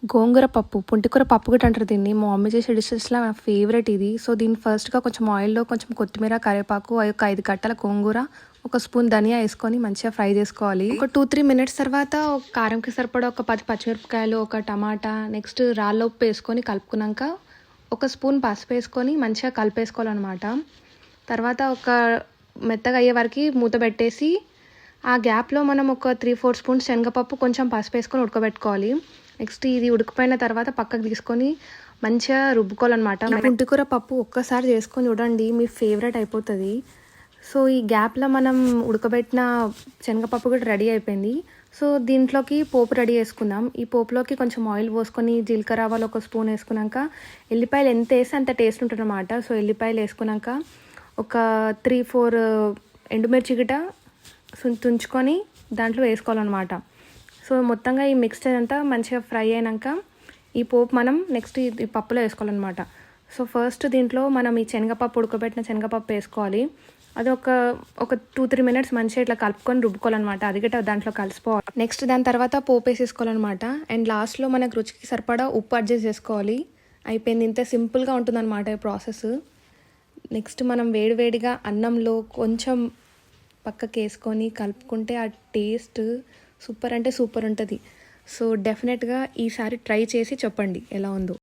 గోంగూర పప్పు, పుంటికూర పప్పు కూడా అంటారు దీన్ని. మా మమ్మీ చేసే డిషెస్‌లో నా ఫేవరెట్ ఇది. సో, దీన్ని ఫస్ట్‌గా కొంచెం ఆయిల్‌లో కొంచెం కొత్తిమీర, కరివేపాకు, ఒక 5 కట్టల గోంగూర, ఒక స్పూన్ ధనియా ఏసుకొని మంచిగా ఫ్రై చేసుకోవాలి. ఒక 2-3 మినిట్స్ తర్వాత ఒక కారంకి సరిపడా ఒక 10 పచ్చిమిరపకాయలు, ఒక టమాటా, నెక్స్ట్ రాళ్ళ ఉప్పు ఏసుకొని కలుపుకున్నాక, ఒక స్పూన్ పసుపు ఏసుకొని మంచిగా కలిపేసుకోవాలనమాట. తర్వాత ఒక మెత్తగా అయ్యే వరకు మూత పెట్టేసి, ఆ గ్యాప్‌లో మనం ఒక 3-4 స్పూన్స్ శనగపప్పు, కొంచెం పసుపు వేసుకొని ఉడకబెట్టుకోవాలి. నెక్స్ట్ ఇది ఉడికిపోయిన తర్వాత పక్కకు తీసుకొని మంచిగా రుబ్బుకోవాలన్నమాట. పుంటికూర పప్పు ఒక్కసారి చేసుకొని చూడండి, మీ ఫేవరెట్ అయిపోతుంది. సో, ఈ గ్యాప్లో మనం ఉడకబెట్టిన శనగపప్పు కూడా రెడీ అయిపోయింది. సో, దీంట్లోకి పోపు రెడీ చేసుకుందాం. ఈ పోపులోకి కొంచెం ఆయిల్ పోసుకొని జీలకర్ర ఆవాలు ఒక స్పూన్ వేసుకున్నాక, ఎల్లిపాయలు ఎంత వేస్తే అంత టేస్ట్ ఉంటుంది అన్నమాట. సో, ఎల్లిపాయలు వేసుకున్నాక ఒక 3-4 ఎండుమిర్చి గిట తుంచుకొని దాంట్లో వేసుకోవాలన్నమాట. సో, మొత్తంగా ఈ మిక్స్చర్ అంతా మంచిగా ఫ్రై అయినాక ఈ పోపు మనం నెక్స్ట్ ఈ పప్పులో వేసుకోవాలన్నమాట. సో, ఫస్ట్ దీంట్లో మనం ఈ ఉడకబెట్టిన శనగపప్పు వేసుకోవాలి. అది ఒక 2-3 మినిట్స్ మంచిగా ఇట్లా కలుపుకొని రుబ్బుకోవాలన్నమాట. అది గిట్ట దాంట్లో కలిసిపోవాలి. నెక్స్ట్ దాని తర్వాత పోపు వేసేసుకోవాలన్నమాట. అండ్ లాస్ట్లో మనకు రుచికి సరిపడా ఉప్పు అడ్జస్ట్ చేసుకోవాలి. అయిపోయింది. ఇంత సింపుల్గా ఉంటుందన్నమాట ఈ ప్రాసెస్. నెక్స్ట్ మనం వేడివేడిగా అన్నంలో కొంచెం పక్కకి వేసుకొని కలుపుకుంటే ఆ టేస్ట్ సూపర్ అంటే సూపర్ ఉంటుంది. సో, డెఫినెట్గా ఈసారి ట్రై చేసి చెప్పండి ఎలా ఉందో.